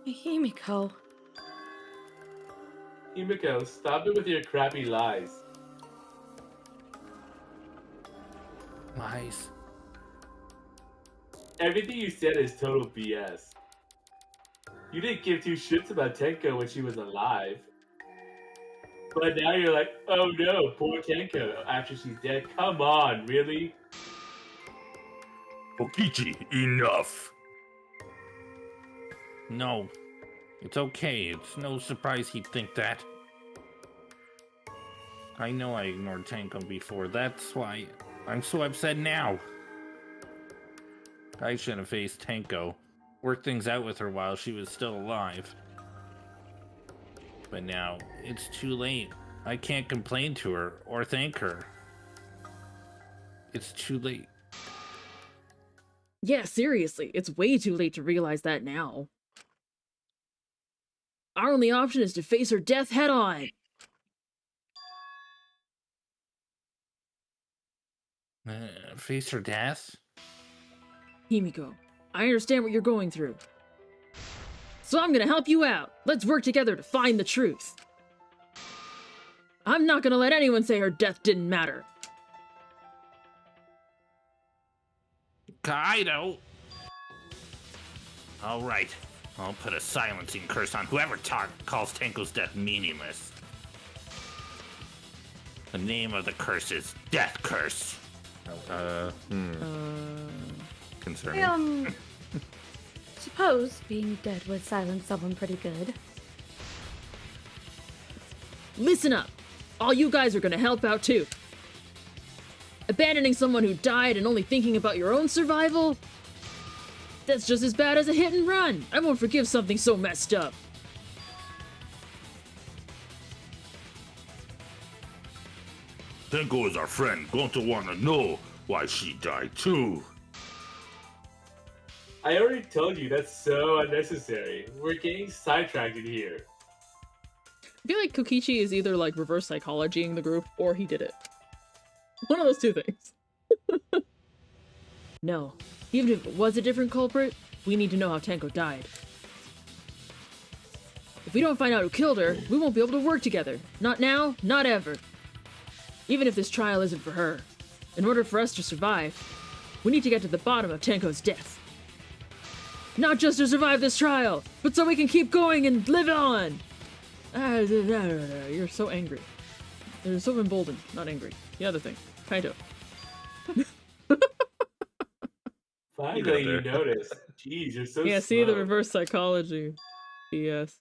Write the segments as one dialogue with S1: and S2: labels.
S1: Himiko.
S2: Himiko, stop it with your crappy lies.
S3: Lies.
S2: Everything you said is total BS. You didn't give two shits about Tenko when she was alive. But now you're like, oh no, poor Tenko after she's dead. Come on, really?
S4: Kokichi, enough.
S3: No. It's okay. It's no surprise he'd think that. I know I ignored Tenko before. That's why I'm so upset now. I should have faced Tenko. Worked things out with her while she was still alive. But now, it's too late. I can't complain to her or thank her. It's too late.
S1: Yeah, seriously, it's way too late to realize that now. Our only option is to face her death head on.
S3: Face her death?
S1: Himiko, I understand what you're going through. So I'm gonna help you out. Let's work together to find the truth. I'm not gonna let anyone say her death didn't matter.
S3: Kaito! Alright, I'll put a silencing curse on whoever calls Tenko's death meaningless. The name of the curse is Death Curse.
S4: Concerning.
S5: Suppose being dead would silence someone pretty good.
S1: Listen up. All you guys are gonna help out too. Abandoning someone who died and only thinking about your own survival? That's just as bad as a hit and run. I won't forgive something so messed up.
S4: Tenko is our friend. Gonta wanna know why she died too.
S2: I already told you that's so unnecessary. We're getting sidetracked in here.
S1: I feel like Kokichi is either like reverse psychologying the group or he did it. One of those two things. No. Even if it was a different culprit, we need to know how Tenko died. If we don't find out who killed her, we won't be able to work together. Not now, not ever. Even if this trial isn't for her. In order for us to survive, we need to get to the bottom of Tenko's death. Not just to survive this trial, but so we can keep going and live on! You're so angry. You're so emboldened, not angry. The other thing. Kaito.
S2: Finally, you noticed. Jeez, you're so
S1: Yeah,
S2: slow.
S1: see the reverse psychology. BS.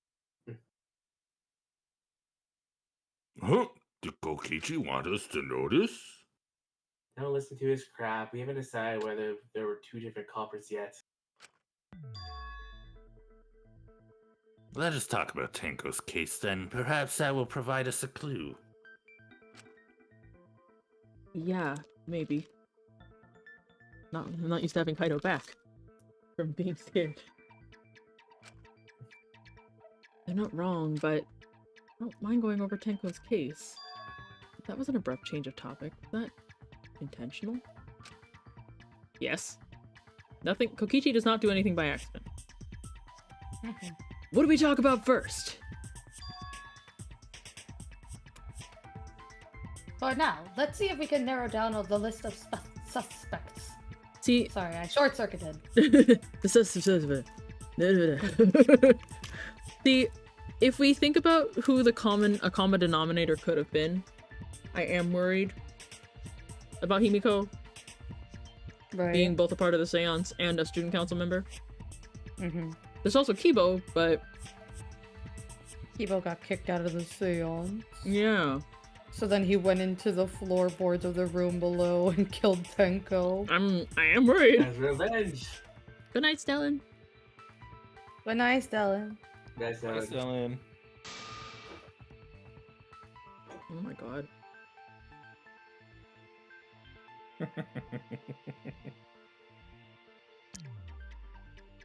S4: Huh? Did Kokichi want us to notice?
S2: Don't listen to his crap. We haven't decided whether there were two different culprits yet.
S3: Let us talk about Tenko's case then. Perhaps that will provide us a clue.
S1: Yeah, maybe. I'm not used to having Kaito back from being scared. They're not wrong, but I don't mind going over Tenko's case. That was an abrupt change of topic. Was that intentional? Yes. Nothing. Kokichi does not do anything by accident. What do we talk about first?
S5: For now, let's see if we can narrow down the list of suspects.
S1: See,
S5: Sorry, I short-circuited.
S1: See, if we think about who a common denominator could have been, I am worried about Himiko being both a part of the seance and a student council member.
S5: Mm-hmm.
S1: There's also Kibo, but
S5: Kibo got kicked out of the seance.
S1: yeah.
S5: So then he went into the floorboards of the room below and killed Tenko.
S1: I am worried.
S2: As revenge.
S1: Good night, Stellan.
S5: But nice, Dylan.
S2: That's
S3: Dylan.
S1: Oh my god.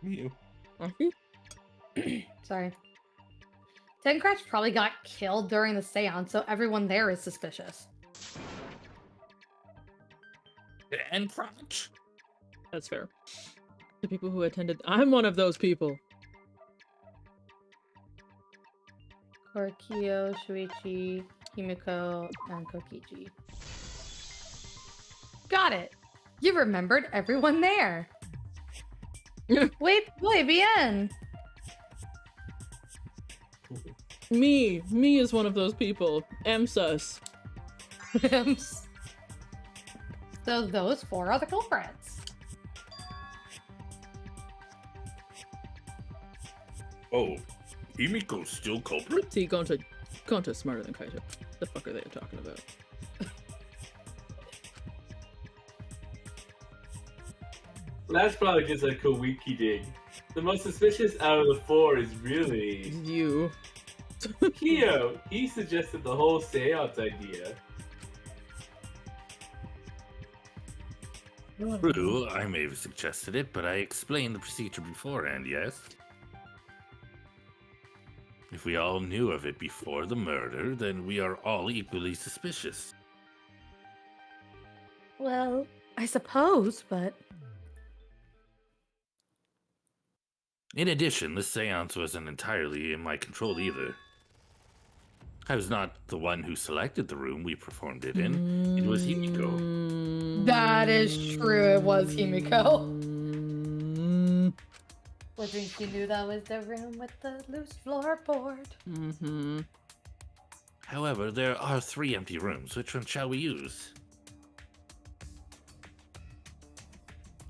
S3: You.
S1: Maki?
S5: Sorry. Tencratch probably got killed during the seance, so everyone there is suspicious.
S3: And Crotch.
S1: That's fair. The people who attended. I'm one of those people.
S5: Korekiyo, Shuichi, Himiko, and Kokichi. Got it. You remembered everyone there. Wait, bien.
S1: Me is one of those people. sus.
S5: So those 4 are the culprits.
S4: Oh, Himiko's still culprit?
S1: See, Gonta's smarter than Kaito. The fuck are they talking about?
S2: That's probably just a Kowiki dig. The most suspicious out of the 4 is really
S1: You.
S2: Kyo. He suggested the whole seance idea.
S3: True, I may have suggested it, but I explained the procedure beforehand, yes? If we all knew of it before the murder, then we are all equally suspicious.
S5: Well, I suppose, but...
S3: In addition, the seance wasn't entirely in my control either. I was not the one who selected the room we performed it in. It was Himiko.
S5: That is true, it was Himiko. Which means she knew that was the room with the loose floorboard.
S1: Mm-hmm.
S3: However, there are 3 empty rooms. Which one shall we use?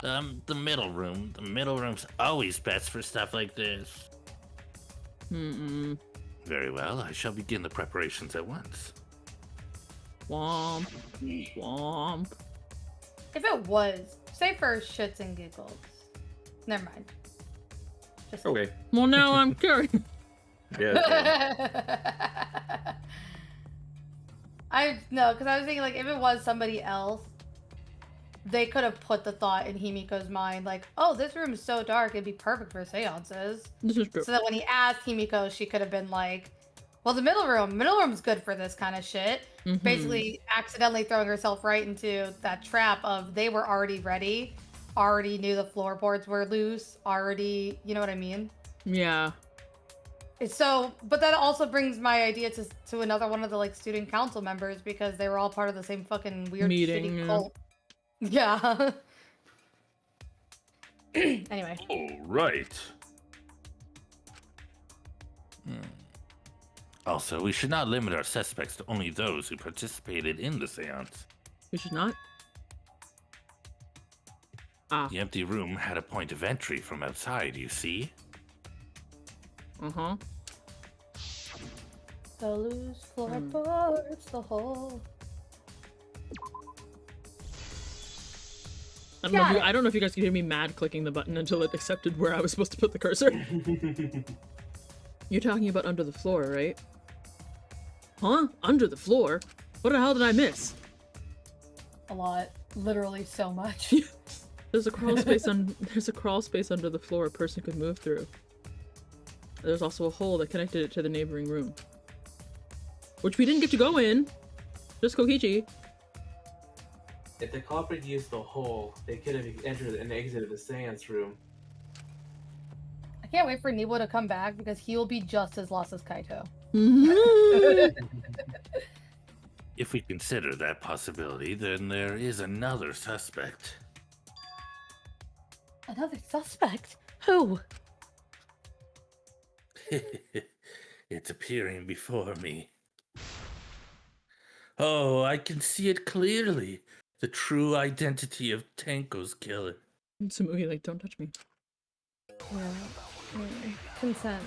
S3: The middle room. The middle room's always best for stuff like this.
S1: Mm-mm.
S3: Very well, I shall begin the preparations at once.
S1: Womp. Womp.
S5: If it was, say for shits and giggles. Never mind. Just
S4: Okay.
S1: Well, now I'm curious.
S4: Yeah.
S5: because I was thinking like if it was somebody else, they could have put the thought in Himiko's mind like, oh, this room is so dark, it'd be perfect for seances.
S1: This is true.
S5: So that when he asked Himiko, she could have been like, well, the middle room's good for this kind of shit.
S1: Mhm.
S5: Basically accidentally throwing herself right into that trap of they were already ready, already knew the floorboards were loose, already, you know what I mean?
S1: Yeah.
S5: It's so, but that also brings my idea to another one of the like student council members because they were all part of the same fucking weird
S1: Meeting,
S5: shitty
S1: yeah.
S5: cult. Yeah. Anyway.
S4: All right.
S3: Also, we should not limit our suspects to only those who participated in the seance.
S1: We should not. Ah.
S3: The empty room had a point of entry from outside, you see?
S1: Uh-huh.
S5: The loose floorboards, the hole.
S1: I don't know if you guys could hear me mad clicking the button until it accepted where I was supposed to put the cursor. You're talking about under the floor, right? Huh? Under the floor? What the hell did I miss?
S5: A lot. Literally so much.
S1: There's a crawl space there's a crawl space under the floor a person could move through. There's also a hole that connected it to the neighboring room. Which we didn't get to go in. Just Kokichi.
S2: If the culprit used the hole, they could have entered and exited the seance room.
S5: I can't wait for Niwo to come back because he will be just as lost as Kaito.
S3: If we consider that possibility, then there is another suspect.
S5: Another suspect? Who?
S3: It's appearing before me. Oh, I can see it clearly. The true identity of Tenko's killer.
S1: Tsumugi, like, don't touch me.
S5: Yeah. Consent.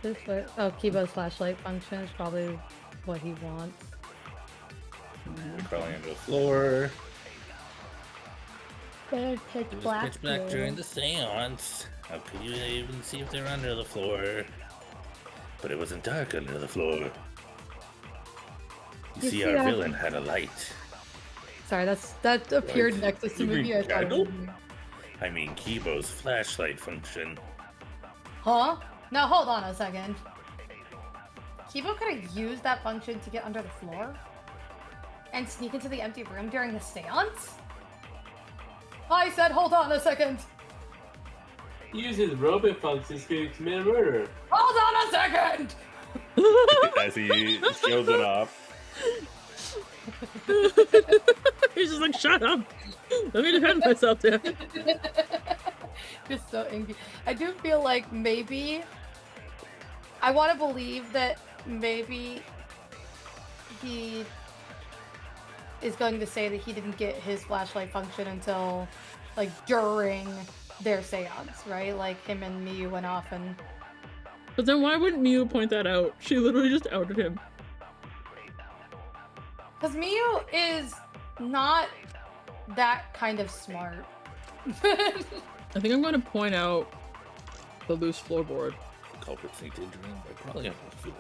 S5: This way. Oh, Kibo's flashlight function is probably what he wants.
S3: Crawling under the floor.
S5: They're pitch
S3: It was
S5: black.
S3: pitch black during the seance. How could you even see if they're under the floor? But it wasn't dark under the floor. You see, our villain had a light.
S5: Sorry, that appeared next to
S4: You mean
S5: Tsumugi. I thought it was-
S4: candle?
S3: I mean, Kibo's flashlight function.
S5: Huh? Now hold on a second. Kibo could have used that function to get under the floor? and sneak into the empty room during the seance? I said, hold on a second.
S2: He uses robot functions to commit a murder.
S5: Hold on a second!
S6: As he shows it off.
S1: He's just like, shut up! Let me defend myself, Dan.
S5: Just so angry. I do feel like maybe... I want to believe that maybe he is going to say that he didn't get his flashlight function until, like, during their seance, right? Like, him and Miyu went off and...
S1: But then why wouldn't Miyu point that out? She literally just outed him.
S5: Because Miyu is not that kind of smart.
S1: I think I'm going to point out the loose floorboard.
S6: Culprit sneaked into him, but probably on the floor.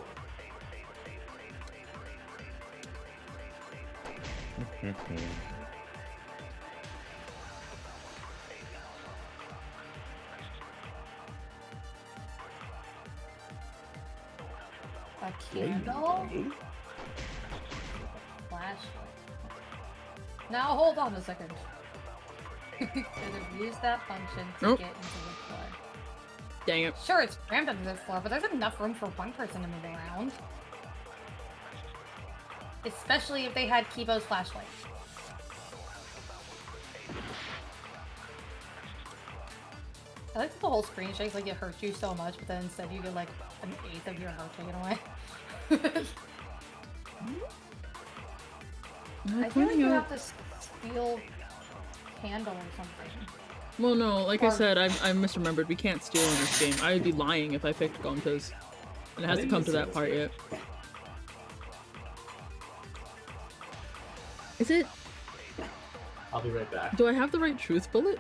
S5: A candle? Flashlight. Now hold on a second. Could have used that function to
S1: Nope.
S5: get into the floor.
S1: Dang it.
S5: Sure, it's crammed under the floor, but there's enough room for one person to move around. Especially if they had Kibo's flashlight. I like that the whole screen shakes like it hurts you so much, but then instead you get like an eighth of your heart taken away. I feel like you have to steal candle or something.
S1: Well, no, like I said, I misremembered. We can't steal in this game. I would be lying if I picked Gonta's. And it hasn't come to that part yet. Is it?
S2: I'll be right back.
S1: Do I have the right truth bullet?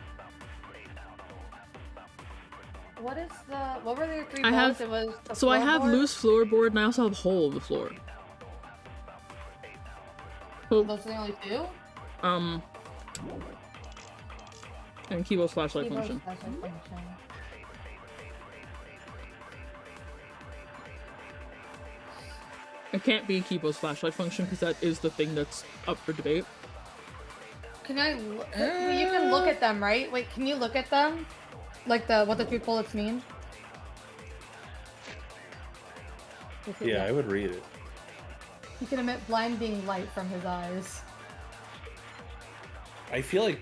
S5: What is the... What were the three
S1: I
S5: bullets?
S1: have-
S5: It was the
S1: So I have
S5: floorboard?
S1: loose floorboard and I also have hole in the floor. Oh,
S5: Those are the only two?
S1: and Kibo's flashlight
S5: Kibo's
S1: function.
S5: flashlight function.
S1: It can't be Kibo's flashlight function because that is the thing that's up for debate.
S5: Can I look? You can look at them, right? Wait, can you look at them? Like what the three bullets mean?
S6: Yeah, I would read it.
S5: He can emit blinding light from his eyes.
S6: I feel like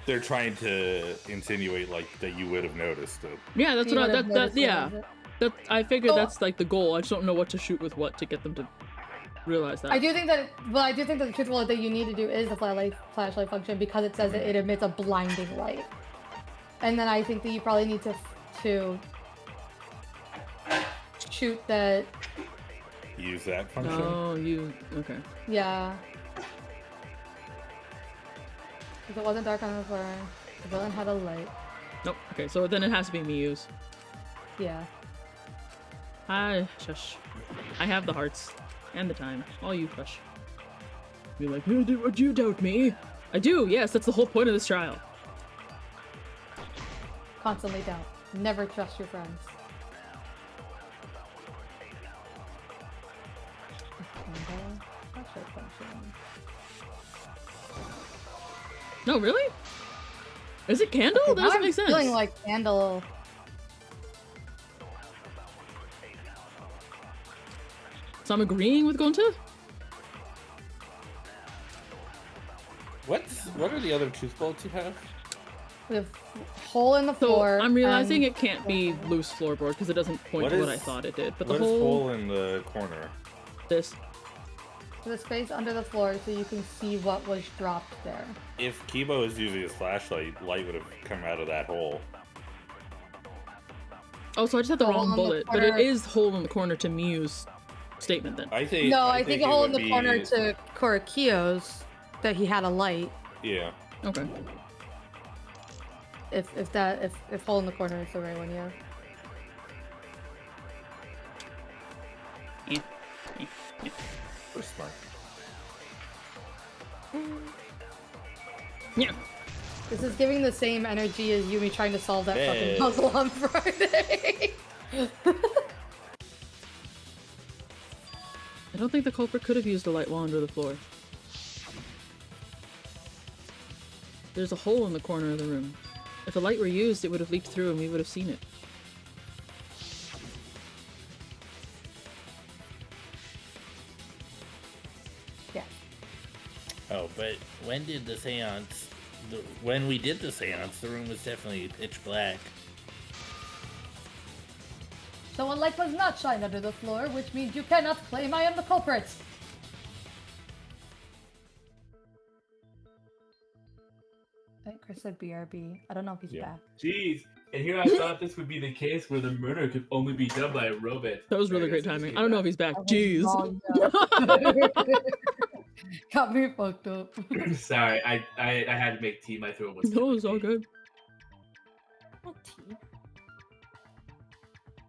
S6: they're trying to insinuate like that you would have noticed it.
S1: Yeah, that's
S5: You
S1: what I,
S5: would've
S1: that
S5: noticed it,
S1: yeah.
S5: is it?
S1: That I figured
S5: Oh.
S1: that's like the goal. I just don't know what to shoot with what to get them to realize that.
S5: I do think that, well, I do think that the truth bullet that you need to do is the flashlight function because it says that it emits a blinding light. And then I think that you probably need to shoot that.
S6: Use that function.
S1: Oh, you okay?
S5: Yeah. If it wasn't dark on the floor, the villain had a light.
S1: Nope. Okay, so then it has to be Miyu's.
S5: Yeah.
S1: Shush. I have the hearts and the time. All you hush. Be like, would you doubt me? I do. Yes, that's the whole point of this trial.
S5: Constantly doubt. Never trust your friends. Flashlight function.
S1: No, really? Is it candle?
S5: Okay,
S1: That
S5: now
S1: doesn't
S5: I'm
S1: make sense.
S5: feeling like candle.
S1: So I'm agreeing with Gonta?
S6: What are the other truth bullets you have?
S5: We have hole in the
S1: So
S5: floor.
S1: I'm realizing
S5: and
S1: it can't be loose floorboard because it doesn't point
S6: What
S1: to what
S6: is-
S1: I thought it did. But the
S6: What is
S1: whole
S6: hole in the corner?
S1: this.
S5: the space under the floor so you can see what was dropped there.
S6: If Kibo is using his flashlight, light would have come out of that hole.
S1: Oh, so I just had the
S5: Hole
S1: wrong
S5: in the
S1: bullet, but it
S5: corner.
S1: is hole in the corner to Miyu's statement then.
S6: I think.
S5: No, I think a
S6: it
S5: hole in
S6: would
S5: the
S6: be-
S5: corner to Korekiyo's that he had a light.
S6: Yeah.
S1: Okay.
S5: If hole in the corner is the right one, yeah.
S6: We're smart.
S1: Yeah.
S5: This is giving the same energy as Yumi trying to solve that
S6: Hey.
S5: fucking puzzle on Friday.
S1: I don't think the culprit could have used a light while under the floor. There's a hole in the corner of the room. If a light were used, it would have leaked through and we would have seen it.
S5: Yeah.
S3: Oh, but when did the seance... when we did the seance, the room was definitely pitch black.
S5: So a light was not shined under the floor, which means you cannot claim I am the culprit. I think Kris said BRB. I don't know if he's back.
S2: Jeez. And here I thought this would be the case where the murder could only be done by a robot.
S1: That was really great timing. I don't know if he's back. Jeez.
S5: Got me fucked up.
S2: Sorry, I had to make tea. My throat was.
S1: No, it's all good.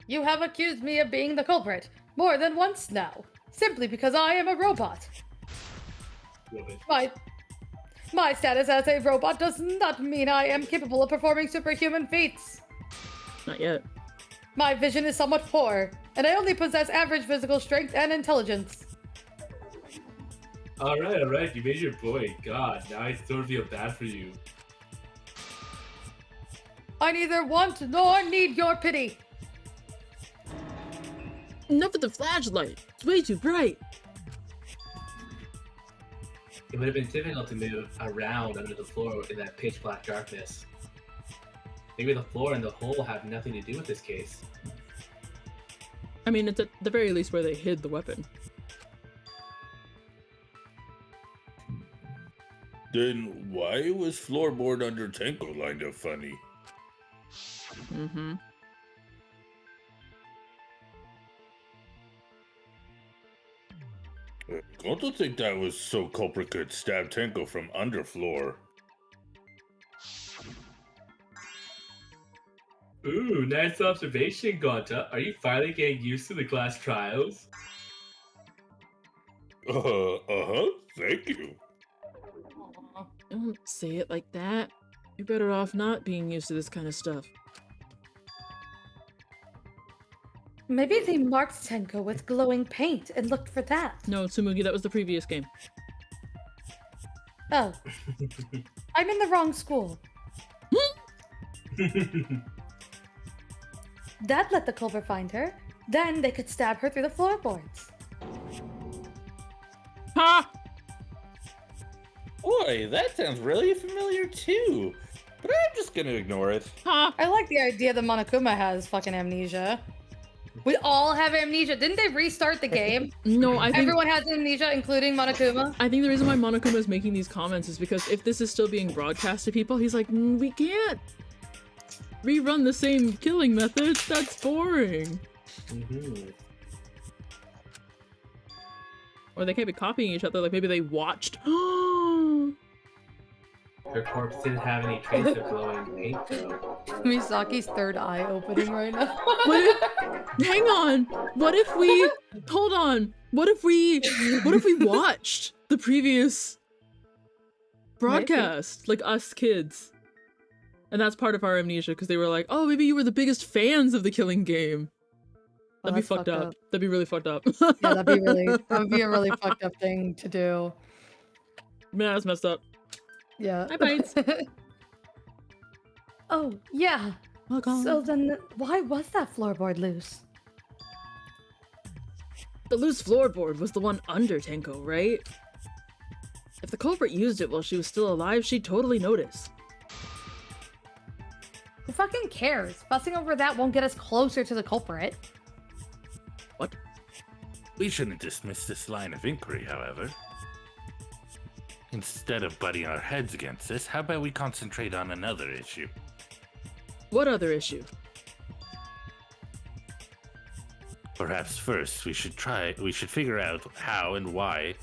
S5: You have accused me of being the culprit more than once now, simply because I am a robot. My status as a robot does not mean I am capable of performing superhuman feats.
S1: Not yet.
S5: My vision is somewhat poor, and I only possess average physical strength and intelligence.
S2: Alright, you made your point. God, now I sort of feel bad for you.
S5: I neither want nor need your pity.
S1: Enough with the flashlight. It's way too bright.
S2: It would have been difficult to move around under the floor in that pitch black darkness. Maybe the floor and the hole have nothing to do with this case.
S1: I mean, it's at the very least where they hid the weapon.
S4: Then why was floorboard under Tenko lined up funny?
S1: Mm-hmm.
S4: Gonta think that was so culprit could stab Tenko from underfloor.
S2: Ooh, nice observation, Gonta. Are you finally getting used to the class trials?
S4: Thank you.
S1: Don't say it like that. You're better off not being used to this kind of stuff.
S5: Maybe they marked Tenko with glowing paint and looked for that.
S1: No, Tsumugi, that was the previous game.
S5: Oh. I'm in the wrong school. That let the culprit find her. Then they could stab her through the floorboards.
S1: Ha!
S6: Boy, that sounds really familiar too. But I'm just gonna ignore it.
S1: Ha!
S5: I like the idea that Monokuma has fucking amnesia. We all have amnesia. Didn't they restart the game?
S1: No, I think
S5: Everyone has amnesia, including Monokuma.
S1: I think the reason why Monokuma is making these comments is because if this is still being broadcast to people, he's like, we can't rerun the same killing methods. That's boring.
S2: Mm-hmm.
S1: Or they can't be copying each other. Like maybe they watched.
S2: Her corpse didn't have any trace of glowing paint, though.
S5: Misaki's third eye opening right now.
S1: Hang on. What if we? Hold on. What if we watched the previous broadcast, like us kids, and that's part of our amnesia because they were like, oh, maybe you were the biggest fans of the Killing game. That'd be fucked up. That'd be really fucked up.
S5: Yeah, that'd be a really fucked up thing to do.
S1: Man, that's messed up.
S5: Yeah.
S1: Hi, Bites.
S5: Oh, yeah.
S1: Welcome.
S5: So then, why was that floorboard loose?
S1: The loose floorboard was the one under Tenko, right? If the culprit used it while she was still alive, she'd totally notice.
S5: Who fucking cares? Fussing over that won't get us closer to the culprit.
S1: What?
S3: We shouldn't dismiss this line of inquiry, however. Instead of butting our heads against this, how about we concentrate on another issue?
S1: What other issue?
S3: Perhaps first we should figure out how and when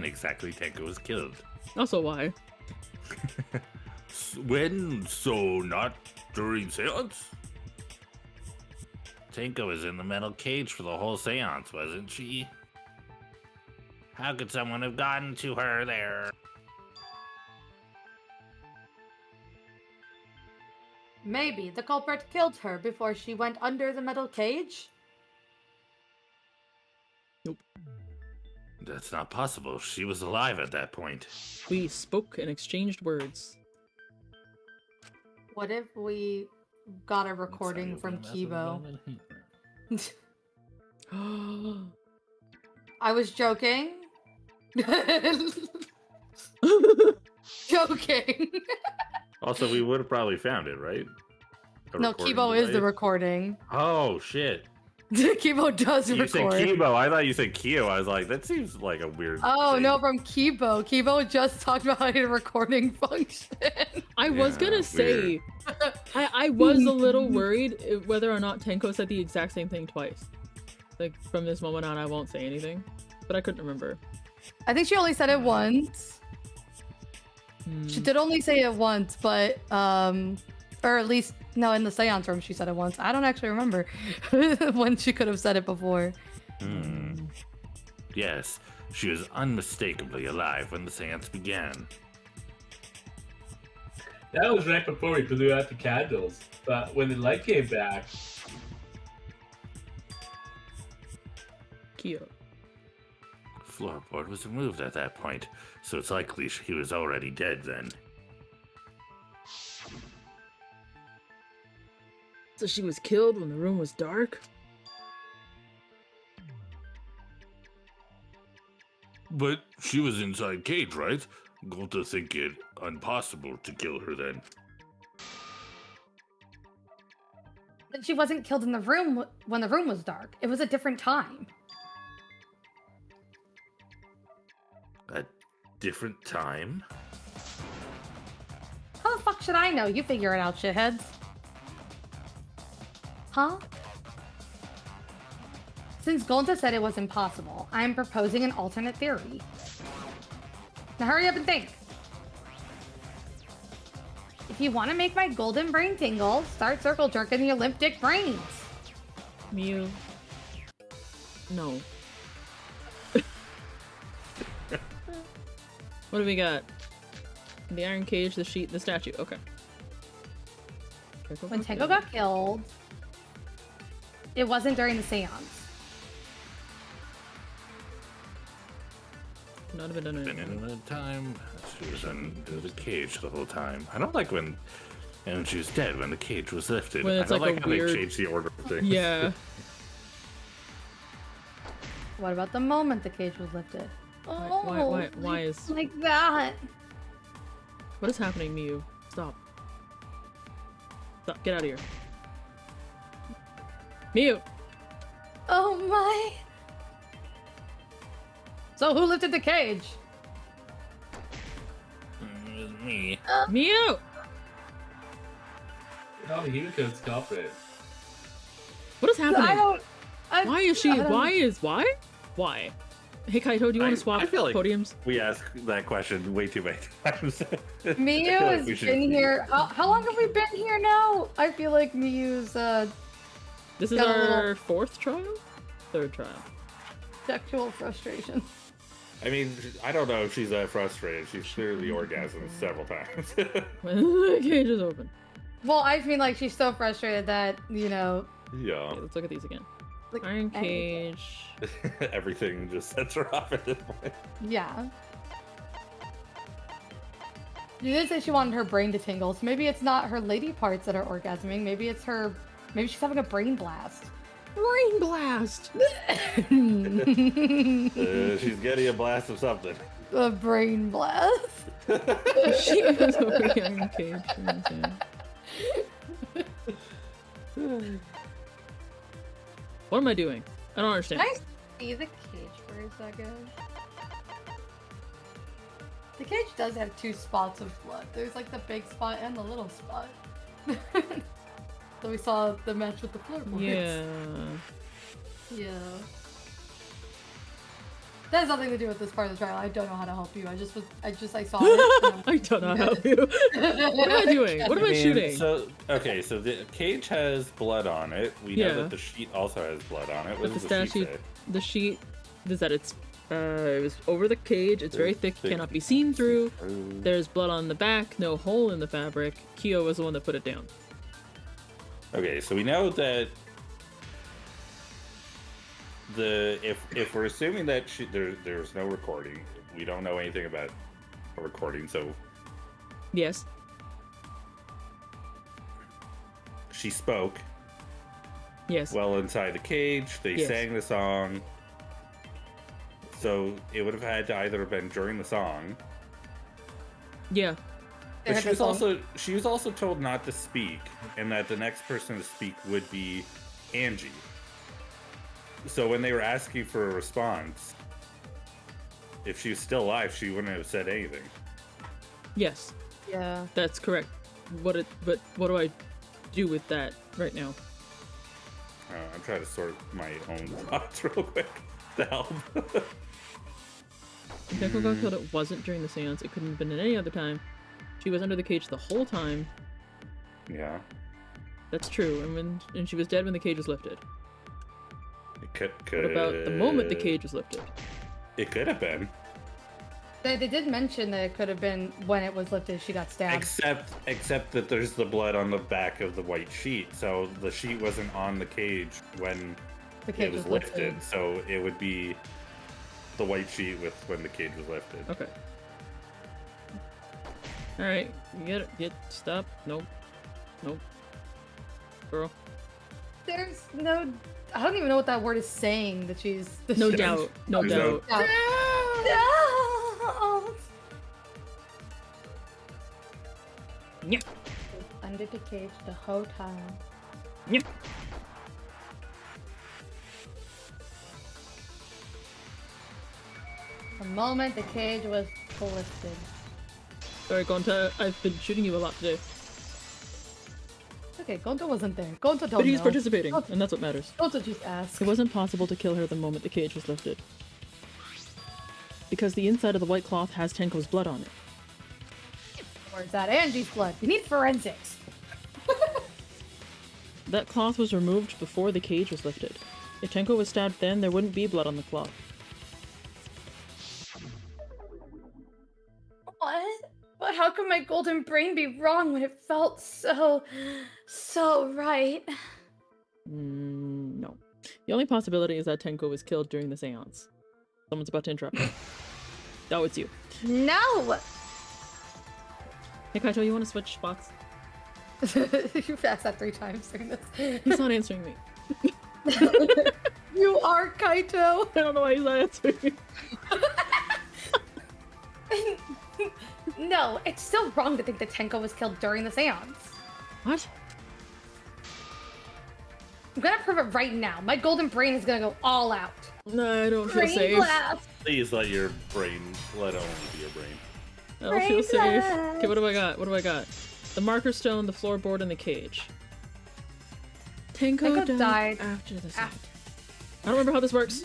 S3: exactly Tenko was killed.
S1: Also, why?
S4: When? So not during seance?
S3: Tenko was in the metal cage for the whole seance, wasn't she? How could someone have gotten to her there?
S5: Maybe the culprit killed her before she went under the metal cage?
S3: That's not possible. She was alive at that point.
S1: We spoke and exchanged words.
S5: What if we got a recording from Kibo? I was joking. Joking.
S6: Also, we would have probably found it, right?
S5: No, Kibo is the recording.
S6: Oh, shit.
S5: Kibo does
S6: You
S5: record.
S6: said Kibo. I thought you said Kyo. I was like, that seems like a weird
S5: Oh,
S6: thing.
S5: no, from Kibo. Kibo just talked about a recording function.
S1: I was gonna say, I was a little worried whether or not Tenko said the exact same thing twice. Like, from this moment on, I won't say anything. But I couldn't remember.
S5: I think she only said it once. She did only say it once, but, or at least, no, in the seance room she said it once. I don't actually remember when she could have said it before.
S3: Yes, she was unmistakably alive when the seance began.
S2: That was right before we blew out the candles. But when the light came back,
S1: Kyo.
S3: Floorboard was removed at that point, so it's likely he was already dead then.
S1: So she was killed when the room was dark?
S4: But she was inside cage, right? Gonta think it impossible to kill her then.
S5: She wasn't killed in the room when the room was dark. It was a different time.
S3: A different time?
S5: How the fuck should I know? You figure it out, shitheads. Huh? Since Gonta said it was impossible, I am proposing an alternate theory. Now hurry up and think. If you want to make my golden brain tingle, start circle jerking the limp dick brains.
S1: Mew. No. What do we got? The iron cage, the sheet, the statue. Okay.
S5: When Tenko got killed, it wasn't during the seance.
S1: Not have been done
S3: Been
S1: anything.
S3: in a time. She was under the cage the whole time. I don't like when. And she was dead when the cage was lifted.
S1: When
S3: I
S1: it's
S3: don't
S1: like
S3: like
S1: a
S3: how
S1: weird-
S3: they changed the order of things.
S1: Yeah.
S5: What about the moment the cage was lifted?
S1: Why is...
S5: Like that.
S1: What is happening, Mew? Stop. Stop. Get out of here. Mew!
S5: Oh my. So who lifted the cage?
S3: It was me.
S1: Mew!
S2: oh, Himiko's culprit.
S1: What is happening? Why is she...
S5: I don't know.
S1: Why? Hey, Kaito, do you want to swap
S6: I feel like
S1: podiums?
S6: we asked that question way too many times.
S5: Miyu
S6: I feel like
S5: has
S6: we should-
S5: been here. How long have we been here now? I feel like Miyu's
S1: This is
S5: got a
S1: our
S5: little-
S1: fourth trial? Third trial.
S5: sexual frustration.
S6: I mean, I don't know if she's that frustrated. She's clearly orgasmed several times.
S1: When the cage is open.
S5: Well, I mean, like, she's so frustrated that, you know,
S6: yeah.
S1: Okay, let's look at these again.
S5: like,
S1: Iron
S5: anything.
S1: cage.
S6: Everything just sets her off at this point.
S5: Yeah. She did say she wanted her brain to tingle, so maybe it's not her lady parts that are orgasming. Maybe it's her. Maybe she's having a brain blast.
S1: Brain blast!
S6: She's getting a blast of something.
S5: A brain blast.
S1: She is over the iron cage. What am I doing? I don't understand.
S5: Can I see the cage for a second? The cage does have two spots of blood. There's like the big spot and the little spot. So we saw the match with the floorboards.
S1: Yeah.
S5: Yeah. That has nothing to do with this part of the trial. I don't know how to help you. I saw it.
S1: I don't know how to. What am I doing? What am I shooting?
S6: So the cage has blood on it. We know
S1: Yeah.
S6: that the sheet also has blood on it. What
S1: But the
S6: does the sheet
S1: statue,
S6: say?
S1: the sheet is that it was over the cage. It's very thick, cannot be seen through. There's blood on the back, no hole in the fabric. Kyo was the one that put it down.
S6: Okay, so we know that if we're assuming that there's no recording, we don't know anything about a recording, so
S1: Yes.
S6: she spoke
S1: Yes.
S6: well inside the cage. They
S1: Yes.
S6: sang the song, so it would have had to either have been during the song.
S1: Yeah.
S5: They
S6: But
S5: heard the song.
S6: she was also told not to speak, and that the next person to speak would be Angie. So when they were asking for a response, if she was still alive, she wouldn't have said anything.
S1: Yes.
S5: Yeah.
S1: That's correct. But what do I do with that right now?
S6: I'm trying to sort my own thoughts real quick to help.
S1: If Tenko got killed, it wasn't during the seance. It couldn't have been at any other time. She was under the cage the whole time.
S6: Yeah,
S1: That's true. And she was dead when the cage was lifted.
S6: it could.
S1: What about the moment the cage was lifted?
S6: It could have been.
S5: They did mention that it could have been when it was lifted, she got stabbed.
S6: Except that there's the blood on the back of the white sheet, so the sheet wasn't on the cage when
S5: The cage
S6: it was lifted. So it would be the white sheet with when the cage was lifted.
S1: Okay. Alright. You get stop. Nope. Nope. Girl.
S5: There's no. I don't even know what that word is saying. That she's. That
S1: No
S5: she-
S1: doubt. No
S6: There's no-
S1: doubt.
S5: No.
S1: Yeah.
S5: Under the cage the whole time.
S1: Yeah.
S5: The moment the cage was lifted.
S1: Sorry, Gonta. I've been shooting you a lot today.
S5: Okay, Gonta wasn't there. Gonta don't
S1: But he's
S5: know.
S1: participating, and that's what matters.
S5: Gonta just asked.
S1: It wasn't possible to kill her the moment the cage was lifted. Because the inside of the white cloth has Tenko's blood on it.
S5: Or is that Angie's blood? We need forensics.
S1: That cloth was removed before the cage was lifted. If Tenko was stabbed then, there wouldn't be blood on the cloth.
S5: What? But how could my golden brain be wrong when it felt so right?
S1: No. The only possibility is that Tenko was killed during the seance. Someone's about to interrupt me. Oh, it's you.
S5: No!
S1: Hey, Kaito, you want to switch spots?
S5: You've asked that 3 times during this.
S1: He's not answering me.
S5: You are Kaito!
S1: I don't know why he's not answering me.
S5: No, it's still wrong to think that Tenko was killed during the seance.
S1: What?
S5: I'm gonna prove it right now. My golden brain is gonna go all out.
S1: No, I don't feel
S5: Brain
S1: safe.
S5: blast!
S6: Please let your brain let only be your brain.
S1: I don't feel safe.
S5: blast.
S1: Okay, what do I got? What do I got? The marker stone, the floorboard, and the cage. Tenko
S5: Tenko died
S1: after the seance.
S5: after.
S1: I don't remember how this works.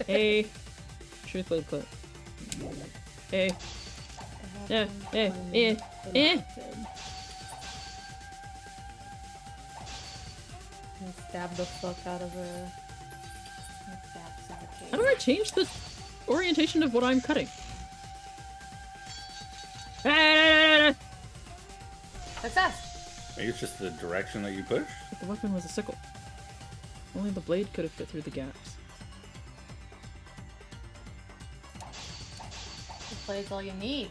S1: Hey. Truth blade clip. Hey. Yeah. Eh.
S5: Stab the fuck out of her.
S1: How do I change the orientation of what I'm cutting?
S5: Success!
S6: Maybe it's just the direction that you push.
S1: But the weapon was a sickle. Only the blade could have fit through the gaps.
S5: The blade's all you need.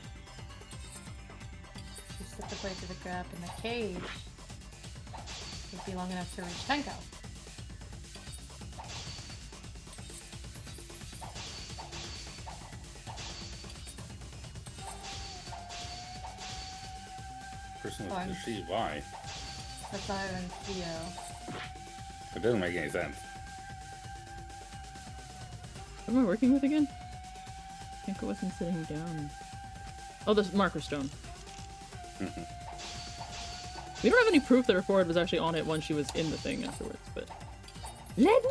S5: You slip the blade through the gap in the cage. It'd be long enough to reach Tenko.
S6: Person
S5: Fine.
S6: with the sheet. Why?
S5: That's not even Theo.
S6: It doesn't make any sense.
S1: What am I working with again? I think it wasn't sitting down. Oh, the marker stone. We don't have any proof that her forehead was actually on it when she was in the thing afterwards, but... Let me...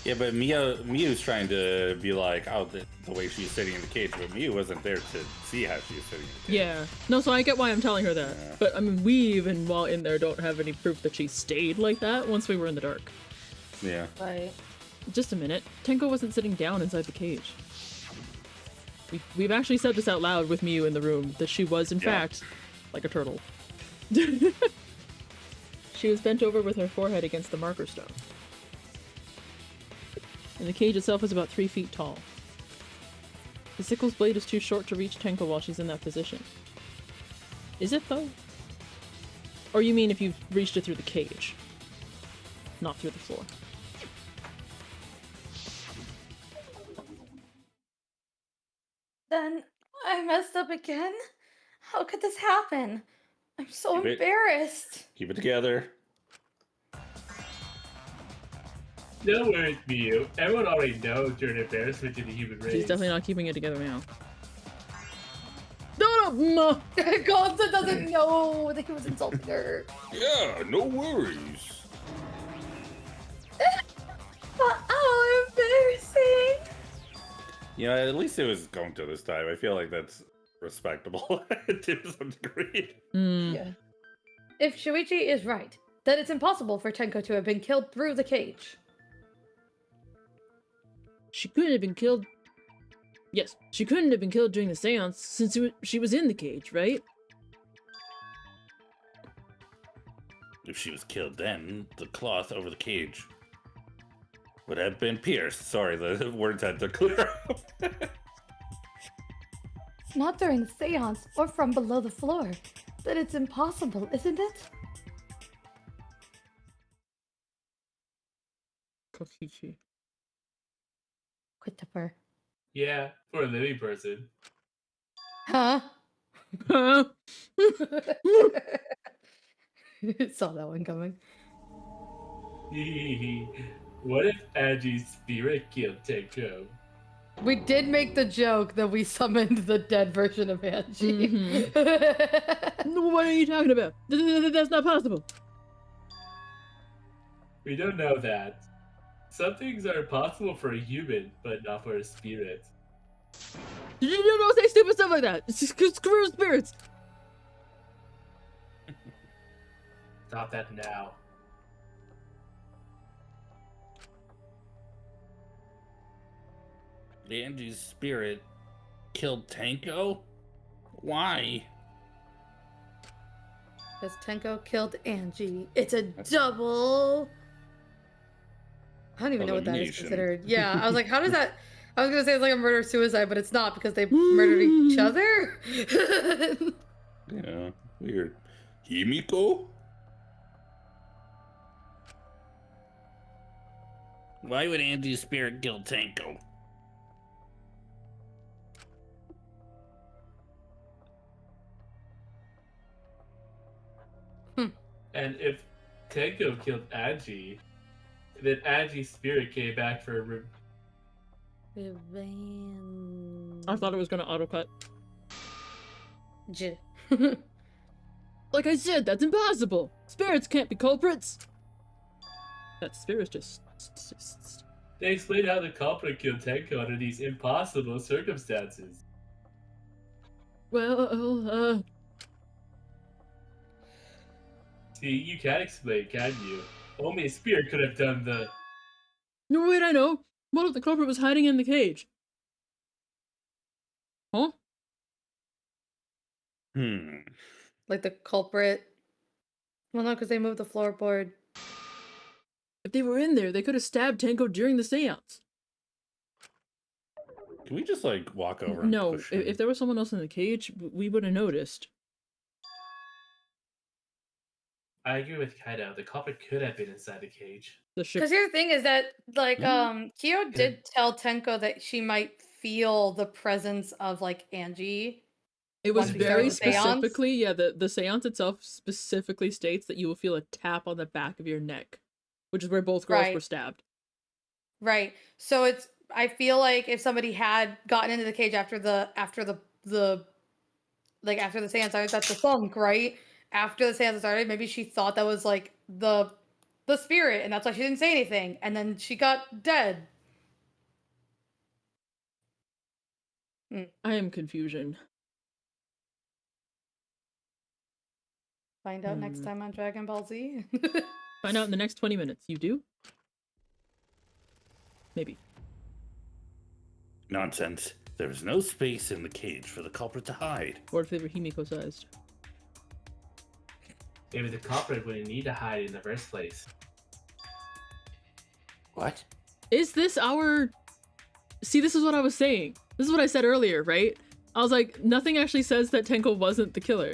S6: Yeah, but Miu's trying to be like, oh, the way she's sitting in the cage, but Miu wasn't there to see how she was sitting in the cage.
S1: Yeah. No, so I get why I'm telling her that.
S6: Yeah.
S1: But, I mean, we even, while in there, don't have any proof that she stayed like that once we were in the dark.
S6: Yeah.
S5: Right.
S1: Just a minute. Tenko wasn't sitting down inside the cage. We've actually said this out loud with Miu in the room, that she was, in
S6: Yeah.
S1: fact, like a turtle. She was bent over with her forehead against the marker stone. And the cage itself is about 3 feet tall. The sickle's blade is too short to reach Tenko while she's in that position. Is it, though? Or you mean if you've reached it through the cage? Not through the floor.
S5: Then I messed up again? How could this happen? I'm so embarrassed.
S6: Keep it together.
S2: No worries, Miyu. Everyone already knows you're an embarrassment to the human race.
S1: She's definitely not keeping it together now. No!
S5: Gonta doesn't know that he was insulting her.
S4: Yeah, no worries.
S5: Oh, embarrassing.
S6: You know, at least it was Gonta this time. I feel like that's respectable to some degree.
S5: Yeah. If Shuichi is right, then it's impossible for Tenko to have been killed through the cage.
S1: She couldn't have been killed... Yes, she couldn't have been killed during the seance since she was in the cage, right?
S3: If she was killed then, the cloth over the cage would have been pierced. Sorry, the words had to clear up.
S5: Not during the seance or from below the floor. Then it's impossible, isn't it?
S1: Kokichi.
S5: Quit the purr.
S2: Yeah, for a living person.
S5: Huh?
S1: Huh?
S5: Saw that one coming.
S2: What if Anji's spirit killed Tenko?
S5: We did make the joke that we summoned the dead version of Angie.
S1: No, what are you talking about? That's not possible.
S2: We don't know that. Some things are possible for a human, but not for a spirit.
S1: You don't say stupid stuff like that. It's just screw spirits.
S2: Stop that now.
S3: Anji's spirit killed Tenko? Why?
S5: Because Tenko killed Angie. It's a double. I don't even know what that is
S3: Elimination.
S5: considered. Yeah, I was like, how does that? I was gonna say it's like a murder-suicide, but it's not because they murdered each other.
S6: Yeah, weird.
S4: Himiko?
S3: Why would Anji's spirit kill Tenko?
S2: And if Tenko killed Angie, then Angie's spirit came back for
S5: Revenge.
S1: I thought it was gonna autocut.
S5: J.
S1: Like I said, that's impossible. Spirits can't be culprits. That spirits just.
S2: They explained how the culprit killed Tenko under these impossible circumstances.
S1: Well,
S2: See, you can't explain, can you? Only a spirit could have done the...
S1: No, wait, I know. What if the culprit was hiding in the cage? Huh?
S5: Like the culprit. Well, no, because they moved the floorboard.
S1: If they were in there, they could have stabbed Tenko during the seance.
S6: Can we just like walk over? And
S1: No,
S6: push
S1: if
S6: him?
S1: there was someone else in the cage, we would have noticed.
S2: I agree with Kaito. The culprit could have been inside the cage.
S1: The ship.
S5: Because here's the thing is that, like,
S6: Mm.
S5: Kyo did tell Tenko that she might feel the presence of, like, Angie.
S1: It was
S5: once we
S1: very
S5: started the seance.
S1: specifically, yeah, the seance itself specifically states that you will feel a tap on the back of your neck, which is where both girls
S5: Right.
S1: were stabbed.
S5: Right. So it's, I feel like if somebody had gotten into the cage after the seance started, that's the thunk, right? After the seance started, maybe she thought that was like the spirit, and that's why she didn't say anything, and then she got dead.
S1: I am confusion.
S5: Find out next time on Dragon Ball Z.
S1: Find out in the next 20 minutes. You do? Maybe.
S3: Nonsense. There was no space in the cage for the culprit to hide.
S1: Or if they were Himiko sized.
S2: Maybe the culprit wouldn't need to hide in the first place.
S3: What?
S1: Is this our... See, this is what I was saying. This is what I said earlier, right? I was like, nothing actually says that Tenko wasn't the killer.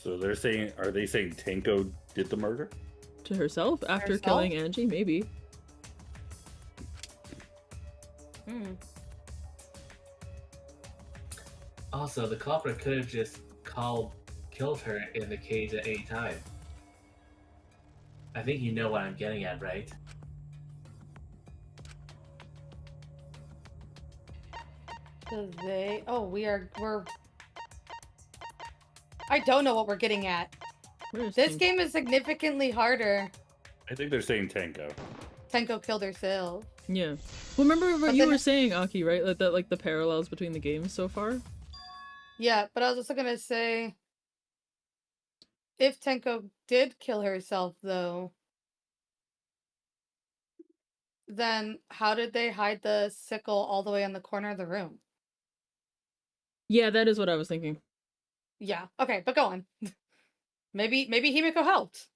S6: So they're saying, are they saying Tenko did the murder?
S1: To herself? After
S5: Herself?
S1: killing Angie? Maybe.
S5: Hmm.
S2: Also, the culprit could have just killed her in the cage at any time. I think you know what I'm getting at, right?
S5: So they... Oh, we're... I don't know what we're getting at.
S1: Where's
S5: This
S1: Tenko?
S5: game is significantly harder.
S6: I think they're saying Tenko.
S5: Tenko killed herself.
S1: Yeah. Well, remember what
S5: But
S1: you
S5: then-
S1: were saying, Aki, right? That like the parallels between the games so far?
S5: Yeah, but I was also gonna say... If Tenko did kill herself, though... Then how did they hide the sickle all the way in the corner of the room?
S1: Yeah, that is what I was thinking.
S5: Yeah. Okay, but go on. maybe Himiko helped.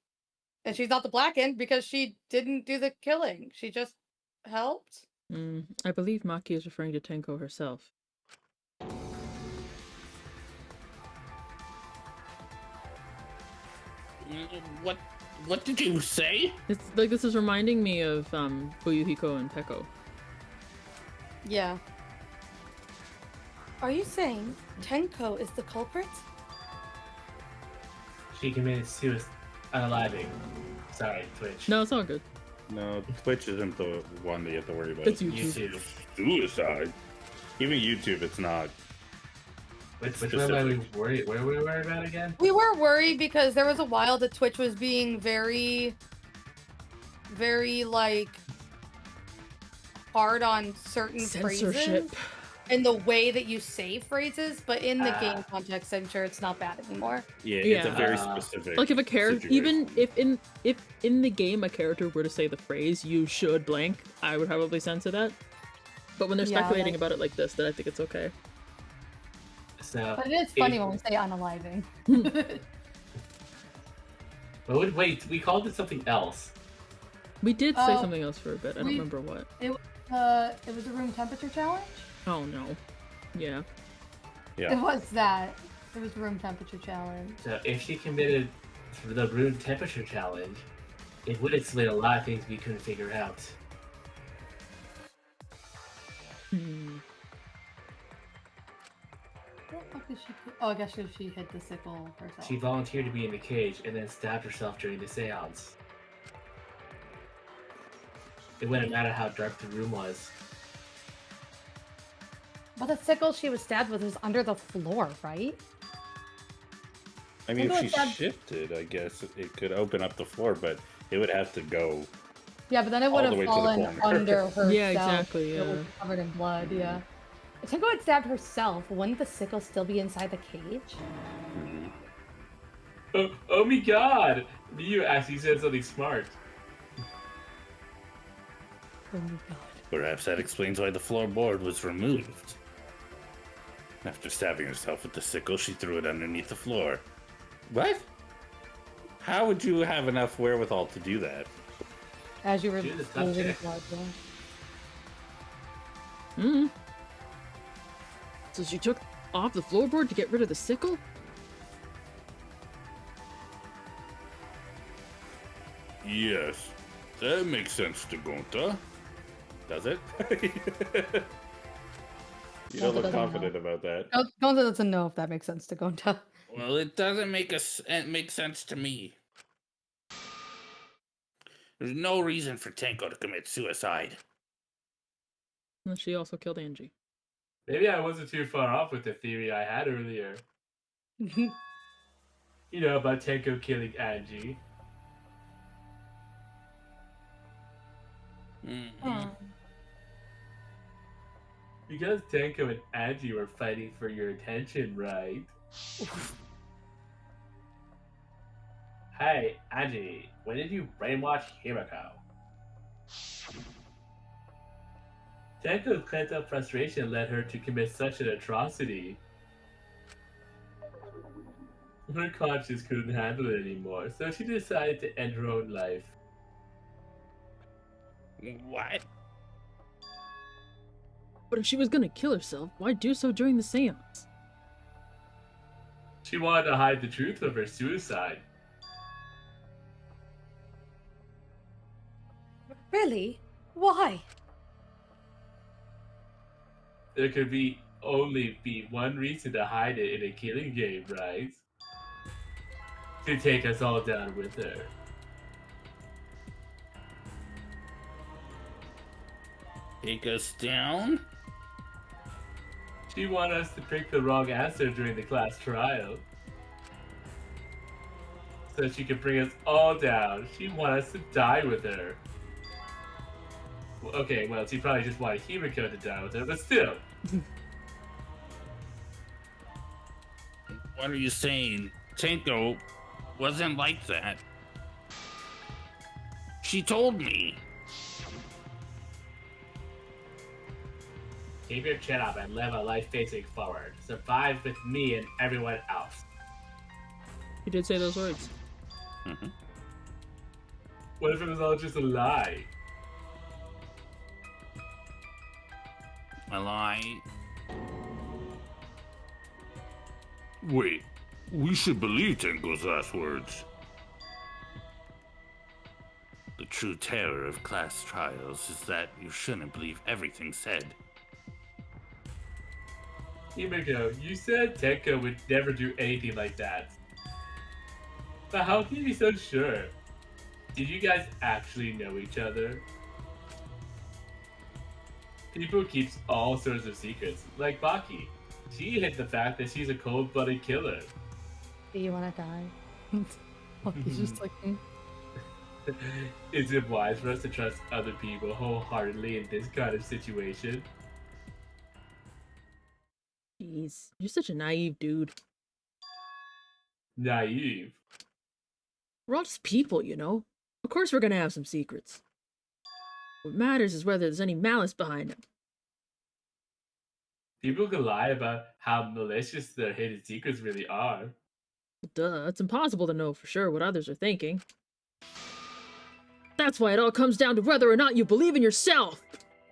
S5: And she's not the black end because she didn't do the killing. She just helped.
S1: I believe Maki is referring to Tenko herself.
S3: What did you say?
S1: It's like this is reminding me of Fuyuhiko and Peko.
S5: Yeah. Are you saying Tenko is the culprit?
S2: She committed suicide. Unaliving. Sorry, Twitch.
S1: No, it's all good.
S6: No, Twitch isn't the one that you have to worry about.
S1: It's YouTube.
S2: YouTube.
S6: Suicide. Even YouTube, it's not.
S2: Which one were we worried? Where were we worried about again?
S5: We were worried because there was a while that Twitch was being very, like, hard on certain
S1: Censorship.
S5: phrases and the way that you say phrases, but in the game context, I'm sure it's not bad anymore.
S6: Yeah, it's a
S1: Yeah.
S6: very specific.
S1: Like if a character,
S6: situation.
S1: even if in the game a character were to say the phrase "you should blank," I would probably censor that. But when they're
S5: Yeah,
S1: speculating
S5: like-
S1: about it like this, then I think it's okay.
S2: So,
S5: But it is funny when we say unaliving.
S2: but wait, we called it something else.
S1: We did say
S5: Oh,
S1: something else for a bit. I don't
S5: we-
S1: remember what.
S5: It was a room temperature challenge?
S1: Oh no. Yeah.
S5: It
S6: Yeah.
S5: was that. It was room temperature challenge.
S2: So if she committed the room temperature challenge, it would explain a lot of things we couldn't figure out.
S5: What the fuck did she... Oh, I guess she hit the sickle herself.
S2: She volunteered to be in the cage and then stabbed herself during the seance. It wouldn't matter how dark the room was.
S5: But the sickle she was stabbed with was under the floor, right?
S6: I mean,
S5: Tenko
S6: if she
S5: stabbed-
S6: shifted, I guess it could open up the floor, but it would have to go.
S5: Yeah, but then it
S6: All
S5: would
S6: the
S5: have
S6: way to the
S5: fallen
S6: corner.
S5: under herself.
S1: Yeah, exactly,
S5: It was
S1: yeah.
S5: covered in blood, yeah. If Tenko had stabbed herself, wouldn't the sickle still be inside the cage?
S2: Oh my god! You actually said something smart.
S5: Oh my god.
S3: Perhaps that explains why the floorboard was removed. After stabbing herself with the sickle, she threw it underneath the floor.
S6: What? How would you have enough wherewithal to do that?
S5: As you were
S2: Do the stuff
S5: losing
S2: check.
S5: blood, yeah.
S1: Hmm. So she took off the floorboard to get rid of the sickle?
S4: Yes, that makes sense to Gonta.
S6: Does it? You
S5: Gonta
S6: don't look
S5: doesn't
S6: confident about that.
S5: Gonta doesn't know if that makes sense to Gonta.
S3: Well, it doesn't make sense to me. There's no reason for Tenko to commit suicide.
S1: And she also killed Angie.
S2: Maybe I wasn't too far off with the theory I had earlier. You know, about Tenko killing Angie.
S3: Mhm.
S2: Because Tenko and Angie were fighting for your attention, right? Hey, Angie, when did you brainwash Himiko? Tenko's pent-up frustration led her to commit such an atrocity. Her conscience couldn't handle it anymore, so she decided to end her own life.
S3: What?
S1: But if she was gonna kill herself, why do so during the seance?
S2: She wanted to hide the truth of her suicide.
S5: Really? Why?
S2: There could only be one reason to hide it in a killing game, right? To take us all down with her.
S3: Take us down?
S2: She wanted us to pick the wrong answer during the class trial. So she could bring us all down. She wanted us to die with her. Well, okay, well, she probably just wanted Himiko to die with her, but still.
S3: What are you saying? Tenko wasn't like that. She told me.
S2: Keep your chin up and live a life facing forward. Survive with me and everyone else.
S1: You did say those words.
S3: Mm-hmm.
S2: What if it was all just a lie?
S3: A lie.
S4: Wait, we should believe Tenko's last words.
S3: The true terror of class trials is that you shouldn't believe everything said.
S2: Himiko, you said Tenko would never do anything like that. But how can you be so sure? Did you guys actually know each other? People keeps all sorts of secrets, like Maki. She hid the fact that she's a cold-blooded killer.
S5: Do you want to die? He's just like,
S2: Is it wise for us to trust other people wholeheartedly in this kind of situation?
S1: Jeez, you're such a naive dude.
S2: Naive.
S1: We're all just people, you know? Of course we're gonna have some secrets. What matters is whether there's any malice behind them.
S2: People can lie about how malicious their hidden secrets really are.
S1: Duh, it's impossible to know for sure what others are thinking. That's why it all comes down to whether or not you believe in yourself!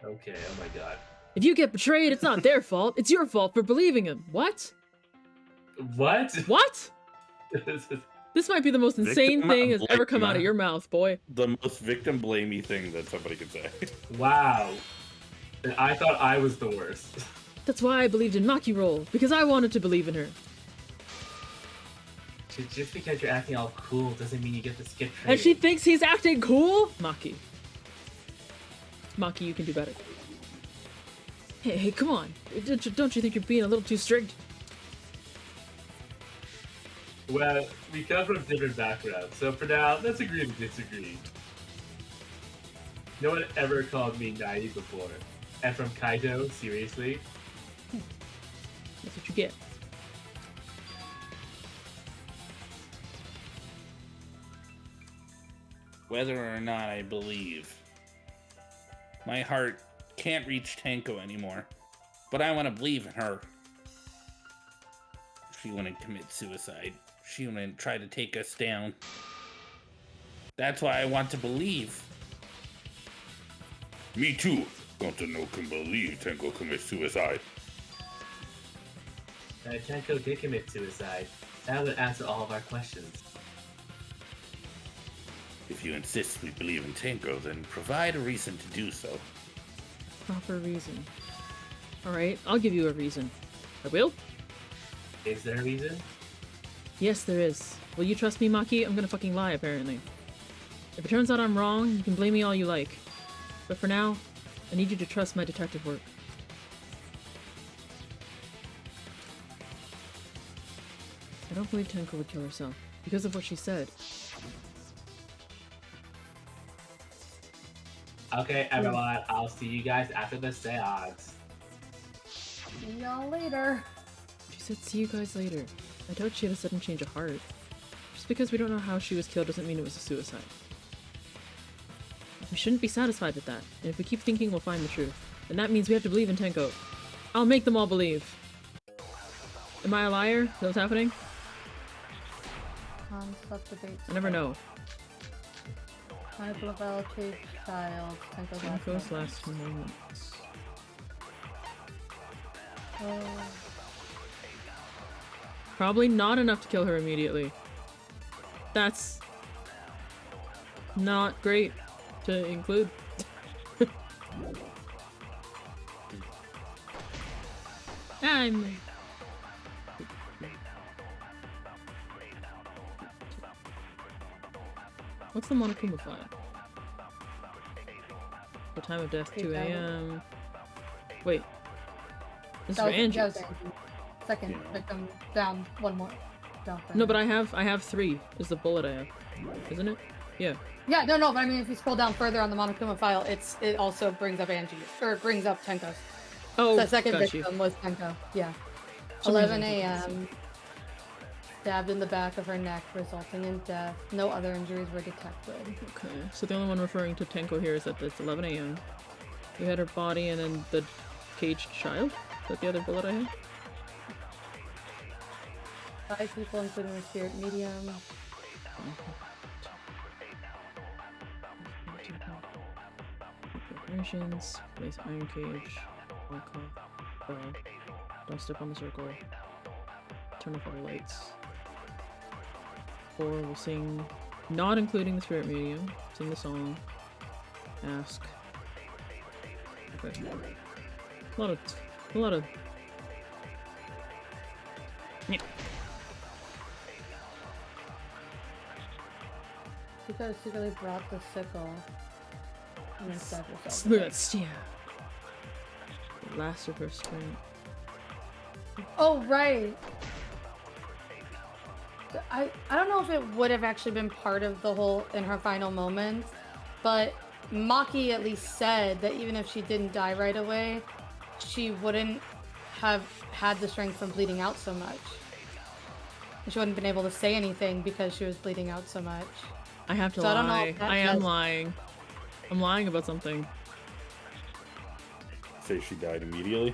S2: Okay, oh my god.
S1: If you get betrayed, it's not their fault, it's your fault for believing them. What?
S2: What?
S1: What? This might be the most insane
S6: Victim
S1: thing that's ever come
S6: blame.
S1: out of your mouth, boy.
S6: The most victim blamey thing that somebody could say.
S2: Wow. And I thought I was the worst.
S1: That's why I believed in Maki role, because I wanted to believe in her.
S2: Just because you're acting all cool doesn't mean you get to skip training.
S1: And she thinks he's acting cool? Maki. Maki, you can do better. Hey, come on. Don't you think you're being a little too strict?
S2: Well, we come from different backgrounds, so for now, let's agree to disagree. No one ever called me naive before. And from Kaito, seriously?
S1: That's what you get.
S3: Whether or not I believe. My heart can't reach Tenko anymore, but I want to believe in her. She wouldn't commit suicide. She wouldn't try to take us down. That's why I want to believe.
S4: Me too. Gonta no can believe Tenko commits suicide.
S2: Tenko did commit suicide. That would answer all of our questions.
S3: If you insist we believe in Tenko, then provide a reason to do so.
S1: Proper reason. Alright, I'll give you a reason. I will?
S2: Is there a reason?
S1: Yes, there is. Will you trust me, Maki? I'm gonna fucking lie, apparently. If it turns out I'm wrong, you can blame me all you like. But for now, I need you to trust my detective work. I don't believe Tenko would kill herself, because of what she said.
S2: Okay, everyone, I'll see you guys after the seance.
S5: see y'all later.
S1: She said, see you guys later. I doubt she had a sudden change of heart. Just because we don't know how she was killed doesn't mean it was a suicide. We shouldn't be satisfied with that, and if we keep thinking we'll find the truth, then that means we have to believe in Tenko. I'll make them all believe. Am I a liar? Is that what's happening?
S5: Concept debates.
S1: I never know.
S5: Type of LK child.
S1: Tenko's last moments. Probably not enough to kill her immediately. That's not great to include. I'm... What's the Monokuma file? The time of death, 2 a.m. Wait. This is for Angie.
S5: Second victim down, one more. Down.
S1: No, but I have 3 is the bullet I have. Isn't it? Yeah.
S5: Yeah, no, but I mean if you scroll down further on the Monokuma file, it also brings up Angie. Or it brings up Tenko's.
S1: Oh,
S5: the second
S1: got
S5: victim
S1: you.
S5: was Tenko. Yeah.
S1: Some
S5: 11
S1: reason I
S5: a.m. Stabbed in the back of her neck, resulting in death. No other injuries were detected.
S1: Okay, so the only one referring to Tenko here is that it's 11 a.m. We had her body and then the caged child? Is that the other bullet I had?
S5: 5 people, including the spirit medium.
S1: Preparations, place iron cage, walk off, don't step on the circle, turn off all the lights. 4, we'll sing, not including the spirit medium, sing the song, ask. Okay. A lot of... Yeah.
S5: She could have secretly brought the sickle and then stabbed herself.
S1: Look at that, yeah. The last of her strength.
S5: Oh, right! I don't know if it would have actually been part of the whole, in her final moments, but Maki at least said that even if she didn't die right away, she wouldn't have had the strength from bleeding out so much. She wouldn't have been able to say anything because she was bleeding out so much.
S1: I have to
S5: So
S1: lie.
S5: I don't know if that
S1: I am
S5: has-
S1: lying. I'm lying about something.
S6: Say she died immediately.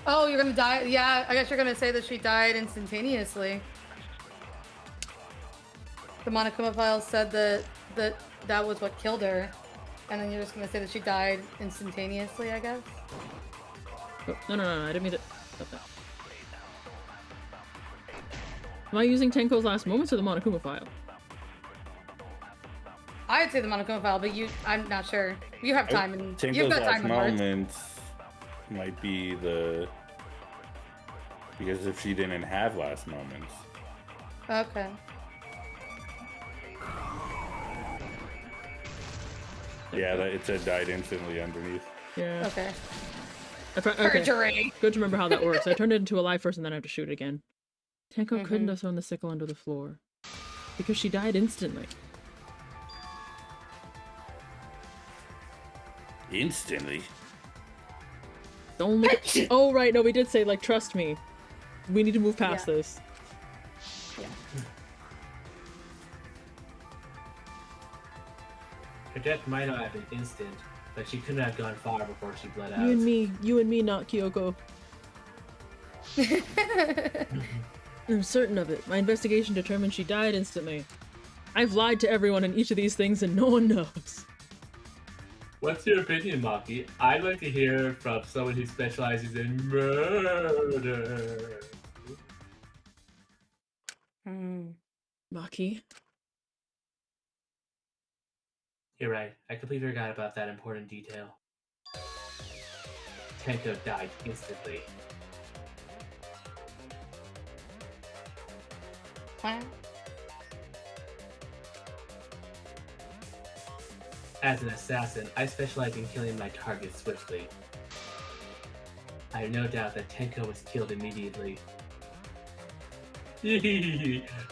S5: Oh, you're gonna die? Yeah, I guess you're gonna say that she died instantaneously. The Monokuma file said that was what killed her, and then you're just gonna say that she died instantaneously, I guess?
S1: Oh, no, I didn't mean to... Stop that. Am I using Tenko's last moments or the Monokuma file?
S5: I'd say the Monokuma file, but I'm not sure. You have time, and you've
S6: Tenko's
S5: got
S6: last
S5: time and words.
S6: moments might be the... Because if she didn't have last moments.
S5: Okay.
S6: Yeah, it said died instantly underneath.
S1: Yeah.
S5: Okay.
S1: Okay.
S5: Perjury.
S1: Good to remember how that works. I turned it into a live first and then I have to shoot it again. Tenko couldn't have thrown the sickle under the floor. Because she died instantly.
S6: Instantly?
S1: Don't look at... Oh, right, no, we did say, like, trust me. We need to move past this.
S5: Yeah.
S2: Her death might not have been instant, but she couldn't have gone far before she bled out.
S1: You and me, not Kyoko. I'm certain of it. My investigation determined she died instantly. I've lied to everyone in each of these things and no one knows.
S2: What's your opinion, Maki? I'd like to hear from someone who specializes in murder.
S1: Maki?
S2: You're right. I completely forgot about that important detail. Tenko died instantly.
S5: What?
S2: As an assassin, I specialize in killing my targets swiftly. I have no doubt that Tenko was killed immediately.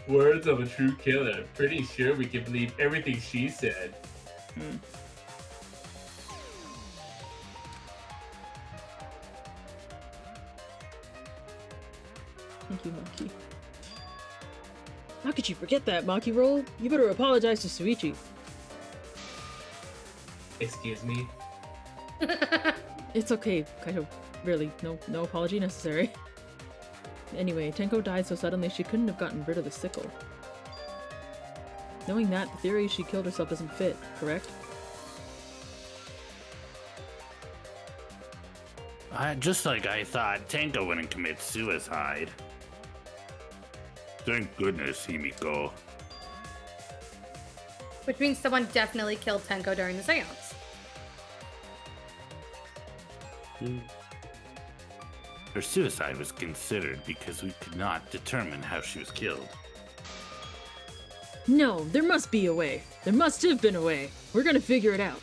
S2: Words of a true killer. Pretty sure we can believe everything she said.
S1: Thank you, Maki. How could you forget that, Maki roll? You better apologize to Shuichi.
S2: Excuse me?
S1: It's okay, Kaito. Really, no apology necessary. Anyway, Tenko died so suddenly she couldn't have gotten rid of the sickle. Knowing that, the theory she killed herself doesn't fit, correct?
S3: Just like I thought, Tenko wouldn't commit suicide.
S4: Thank goodness, Himiko.
S5: Which means someone definitely killed Tenko during the seance.
S3: Her suicide was considered because we could not determine how she was killed.
S1: No, there must be a way. There must have been a way. We're gonna figure it out.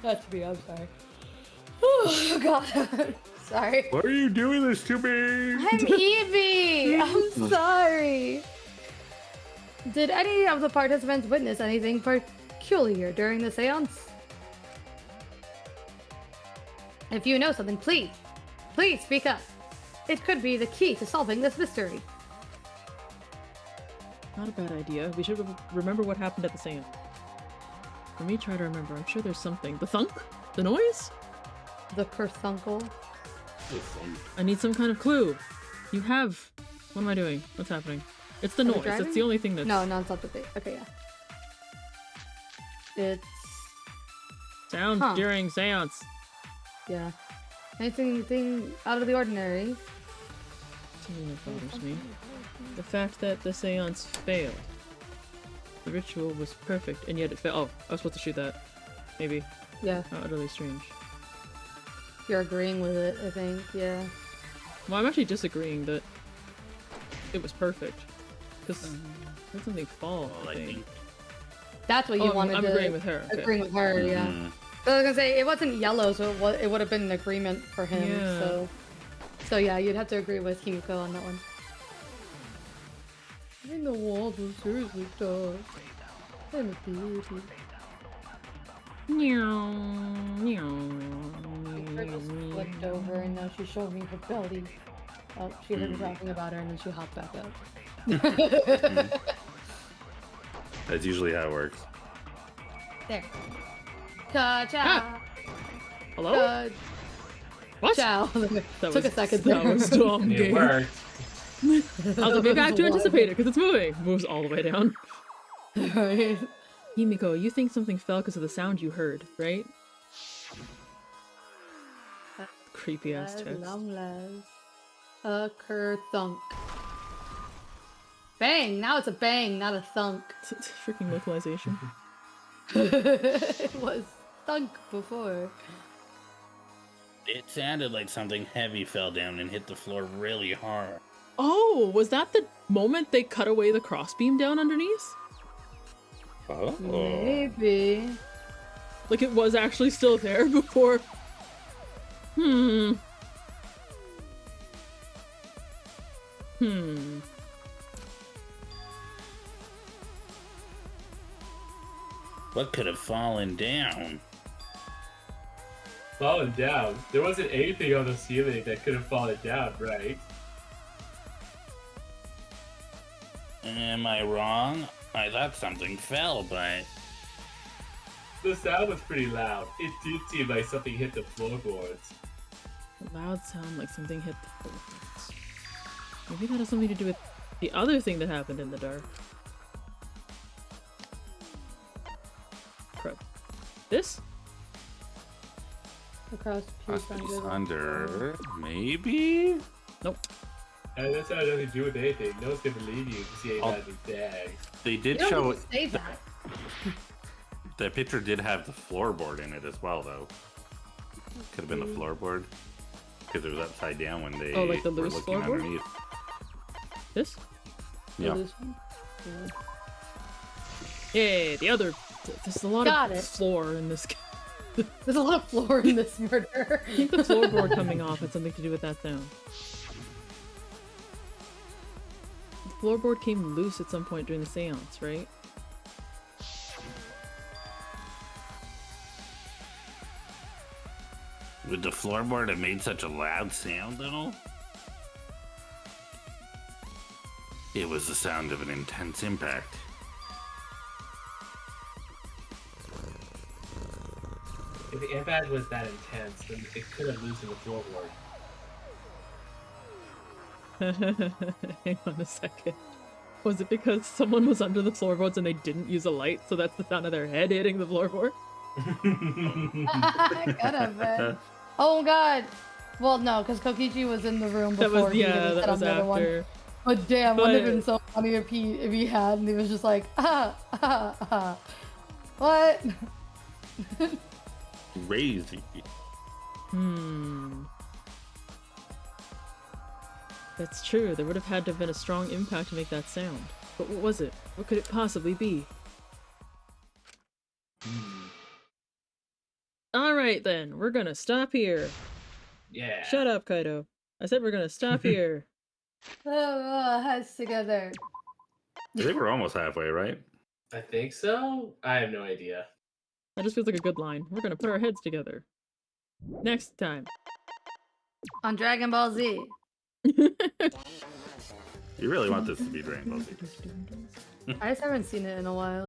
S5: That's me, I'm sorry. Oh, God. Sorry.
S6: Why are you doing this to me?
S5: I'm Evie! I'm sorry. Did any of the participants witness anything peculiar during the seance? If you know something, please speak up. It could be the key to solving this mystery.
S1: Not a bad idea. We should remember what happened at the seance. Let me try to remember. I'm sure there's something. The thunk? The noise?
S5: The Kerthunkel.
S1: I need some kind of clue. You have... What am I doing? What's happening? It's the noise. That's the only thing that's...
S5: No, it's not the thing. Okay, yeah. It's...
S1: Sound during seance.
S5: Yeah. Anything out of the ordinary.
S1: Something that bothers me. The fact that the seance failed. The ritual was perfect, and yet it failed. Oh, I was supposed to shoot that. Maybe.
S5: Yeah.
S1: How utterly strange.
S5: You're agreeing with it, I think, yeah.
S1: Well, I'm actually disagreeing that it was perfect. Because there's something fall, I think.
S5: That's what you wanted
S1: I'm
S5: to...
S1: agreeing with her. Okay.
S5: Agreeing with her, yeah. So I was gonna say, it wasn't yellow, so it would have been an agreement for him,
S1: Yeah.
S5: So yeah, you'd have to agree with Himiko on that one. I think the walls were seriously dark. I'm a baby. Her just flipped over and now she showed me her belly. Oh, she heard me talking about her and then she hopped back up.
S6: That's usually how it works.
S5: There. Ka-chow.
S1: Hello? What?
S5: Ciao.
S1: That
S5: Took a second there.
S1: That was dumb
S2: It
S1: game.
S2: worked.
S1: I was like, maybe I have to anticipate it because it's moving. Moves all the way down.
S5: Right.
S1: Himiko, you think something fell because of the sound you heard, right? Creepy ass text.
S5: Long lives. A kerthunk. Bang! Now it's a bang, not a thunk.
S1: It's freaking localization.
S5: It was thunk before.
S3: It sounded like something heavy fell down and hit the floor really hard.
S1: Oh, was that the moment they cut away the crossbeam down underneath?
S6: Oh.
S5: Maybe.
S1: Like it was actually still there before.
S3: What could have fallen down?
S2: Fallen down? There wasn't anything on the ceiling that could have fallen down, right?
S3: Am I wrong? I thought something fell, but...
S2: The sound was pretty loud. It did seem like something hit the floorboards.
S1: A loud sound like something hit the floorboards. Maybe that has something to do with the other thing that happened in the dark. Crap. This?
S5: Across
S6: Hospice under. Maybe?
S1: Nope.
S2: And that's not nothing to do with anything. No one's gonna believe you to see any bad bag.
S6: They did
S5: You
S6: show
S5: don't
S6: it.
S5: say that.
S6: The picture did have the floorboard in it as well, though. Could have been the floorboard. Because it was upside down when they
S1: like the
S6: were
S1: loose
S6: looking
S1: floorboard?
S6: underneath.
S1: This?
S6: Yeah.
S5: This one?
S1: Yeah, the other. There's a lot
S5: Got
S1: of
S5: it.
S1: floor in this.
S5: There's a lot of floor in this murder.
S1: I think the floorboard coming off had something to do with that sound. The floorboard came loose at some point during the seance, right?
S3: Would the floorboard have made such a loud sound, though? It was the sound of an intense impact.
S2: If the impact was that intense, then it could have loosened the floorboard.
S1: Hang on a second. Was it because someone was under the floorboards and they didn't use a light, so that's the sound of their head hitting the floorboard?
S5: Could have been. Oh god. Well, no, because Kokichi was in the room
S1: That
S5: before
S1: was
S5: he
S1: yeah,
S5: even
S1: that
S5: set
S1: was
S5: on the other one.
S1: after.
S5: But damn, wouldn't have
S1: But-
S5: been so funny if he had, and he was just like, what?
S6: Crazy.
S1: That's true. There would have had to have been a strong impact to make that sound. But what was it? What could it possibly be? Alright then, we're gonna stop here.
S2: Yeah.
S1: Shut up, Kaito. I said we're gonna stop here.
S5: Heads together.
S6: I think we're almost halfway, right?
S2: I think so. I have no idea.
S1: That just feels like a good line. We're gonna put our heads together. Next time.
S5: On Dragon Ball Z.
S6: You really want this to be Dragon Ball Z.
S5: I just haven't seen it in a while.